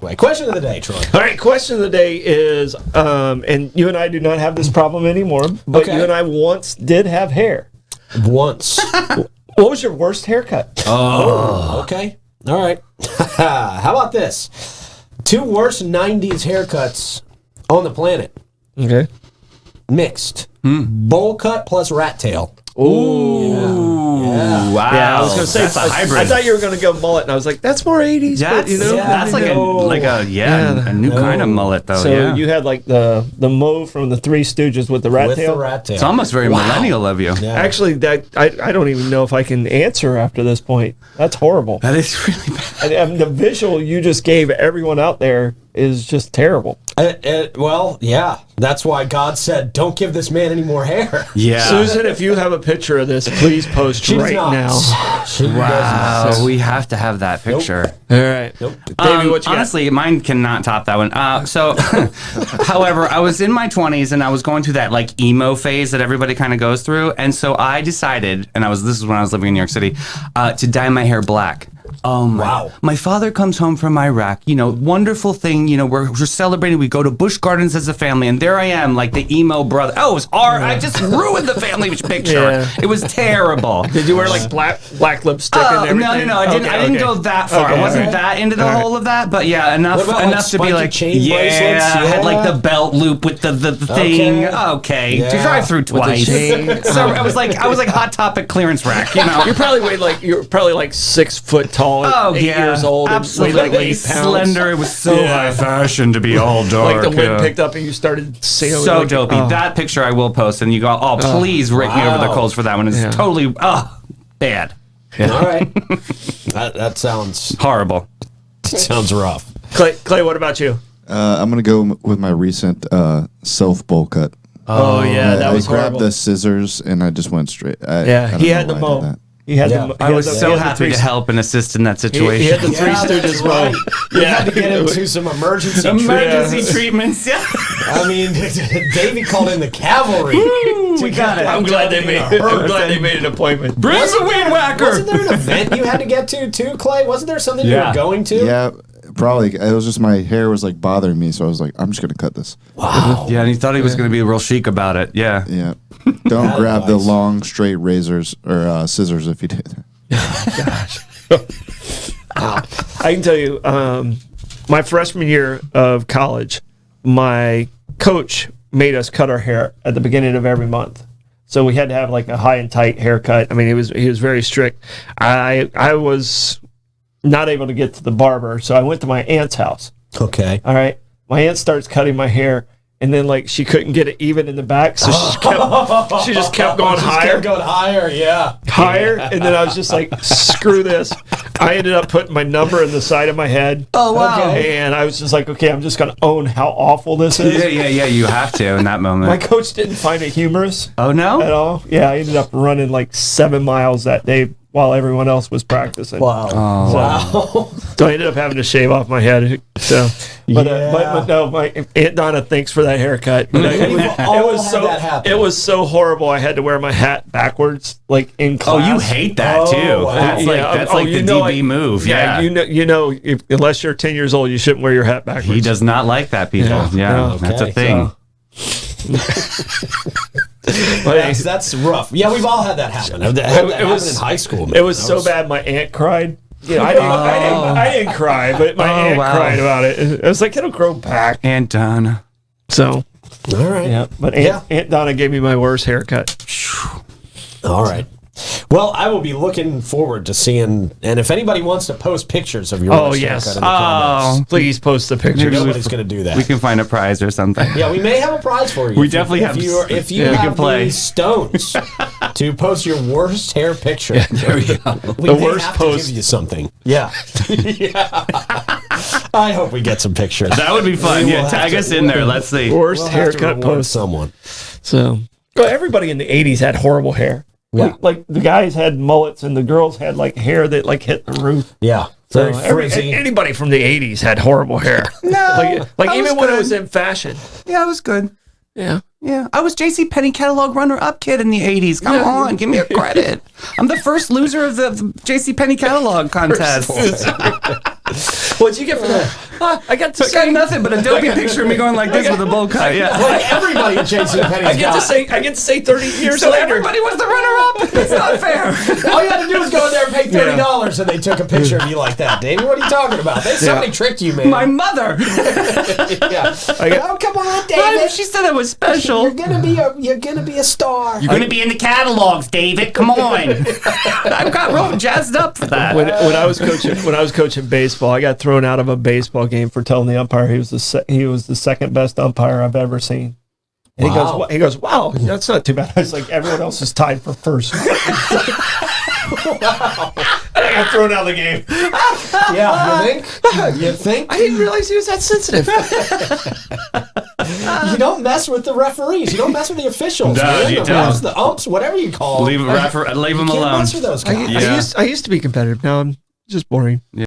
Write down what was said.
segue. Question of the day, Troy. All right, question of the day is, and you and I do not have this problem anymore, but you and I once did have hair. Once. What was your worst haircut? Oh, okay. All right. How about this? 2 worst 90s haircuts on the planet. Okay. Mixed. Bowl cut plus rat tail. Ooh. Yeah. Wow. Yeah, I was going to say, that's a hybrid. I thought you were going to go mullet, and I was like, that's more 80s. That's, that's like a new kind of mullet, though. So you had like the mauve from the Three Stooges with the rat tail. With the rat tail. It's almost very millennial of you. Yeah. Actually, that I don't even know if I can answer after this point. That's horrible. That is really bad. And the visual you just gave everyone out there is just terrible. Well, yeah. That's why God said, don't give this man any more hair. Yeah. Susan, if you have a picture of this, please post right now. She Wow. does not. We have to have that picture. All right. Nope. Davey, what you honestly, mine cannot top that one. However, I was in my 20s and I was going through that like emo phase that everybody kind of goes through, and so I decided, and this is when I was living in New York City, to dye my hair black. Wow. My father comes home from Iraq, wonderful thing, we're celebrating. We go to Busch Gardens as a family, and there I am, like the emo brother. Oh, it was I just ruined the family picture. Yeah. It was terrible. Did you wear like black lipstick and everything? No, I didn't go that far. I wasn't that into the whole of that, but yeah, enough to be like, chain bracelets? I had like the belt loop with the thing. Okay. Yeah. To drive through twice. So I was like Hot Topic clearance rack, You're probably like 6 foot tall. Oh, 8 years old. Absolutely. And weighed like 8 pounds. Slender. It was so high fashion to be all dark. Like the wind picked up and you started sailing. So like, dopey. That picture I will post, and you go, please rake me over the coals for that one. It's totally bad. All right. That sounds horrible. Sounds rough. Clay, what about you? I'm going to go with my recent self bowl cut. Oh, yeah, that was I grabbed horrible. the scissors and I just went straight. I He had the don't know why I did mo. that. He had Yeah. the. I was so happy to help and assist in that situation. He had the Three Stooges mo. You had to get into some emergency treatments. Yeah. I mean, Davey called in the cavalry. We got it. I'm glad they made an appointment. Bring the weed whacker. Wasn't there an event you had to get to too, Clay? Wasn't there something you were going to? Yeah, probably. It was just my hair was like bothering me, so I was like, I'm just going to cut this. Wow. Yeah, and he thought he was going to be real chic about it. Yeah. Yeah. Don't grab the long, straight razors or scissors if you do that. I can tell you, my freshman year of college, my coach made us cut our hair at the beginning of every month. So we had to have like a high and tight haircut. I mean, he was very strict. I was not able to get to the barber, so I went to my aunt's house. Okay. All right. My aunt starts cutting my hair, and then like she couldn't get it even in the back, so she just kept going higher. Kept going higher, yeah. Higher, and then I was just like, screw this. I ended up putting my number in the side of my head. Oh, wow. And I was just like, okay, I'm just going to own how awful this is. Yeah, you have to in that moment. My coach didn't find it humorous Oh, no? at all. Yeah, I ended up running like 7 miles that day while everyone else was practicing. Wow. Wow. So I ended up having to shave off my head. So, but no, my Aunt Donna, thanks for that haircut. But it was so horrible. I had to wear my hat backwards, like in class. Oh, you hate that too. wow. That's like the DB move. Yeah. Unless you're 10 years old, you shouldn't wear your hat backwards. He does not like that, people. Yeah, that's a thing. That's rough. Yeah, we've all had that happen. It was in high school. It was so bad. My aunt cried. I didn't cry, but my aunt cried about it. I was like, it'll grow back. Aunt Donna. So, all right. Yeah, but Aunt Donna gave me my worst haircut. All right. Well, I will be looking forward to seeing, and if anybody wants to post pictures of your worst haircut in the comments, please post the pictures. Nobody's going to do that. We can find a prize or something. Yeah, we may have a prize for you. We definitely have. If you have the stones to post your worst hair picture, there we go. We may worst have post. To give you something. Yeah. I hope we get some pictures. That would be fun. Yeah, tag us in there. Let's see. Worst haircut post. Someone. So, everybody in the 80s had horrible hair. Yeah. Like the guys had mullets and the girls had like hair that like hit the roof. Yeah. So anybody from the 80s had horrible hair. No. Like even when it was in fashion. Yeah, it was good. Yeah. Yeah. I was JCPenney catalog runner-up kid in the 80s. Come on, give me a credit. I'm the first loser of the JCPenney catalog contest. What'd you get for that? I got to I got nothing but a dopey picture of me going like this with a bowl cut. Yeah. Like everybody in JCPenney's I get to say 30 years So later. everybody was the runner-up. It's not fair. All you had to do was go in there and pay $30 and they took a picture of you like that. Davey, what are you talking about? Somebody tricked you, man. My mother. Oh, come on, David. She said I was special. You're gonna be a star. You're going to be in the catalogs, David. Come on. I got real jazzed up for that. When I was coaching baseball, I got thrown out of a baseball game for telling the umpire he was the second best umpire I've ever seen. And he goes, wow, that's not too bad. I was like, everyone else is tied for first. Wow. And I got thrown out of the game. You think? I didn't realize he was that sensitive. You don't mess with the referees. You don't mess with the officials. No, man. you The don't. refs, the umps, whatever you call them. Leave them You alone. can't mess with those guys. Yeah. I used to be competitive. Now I'm just boring. Yeah.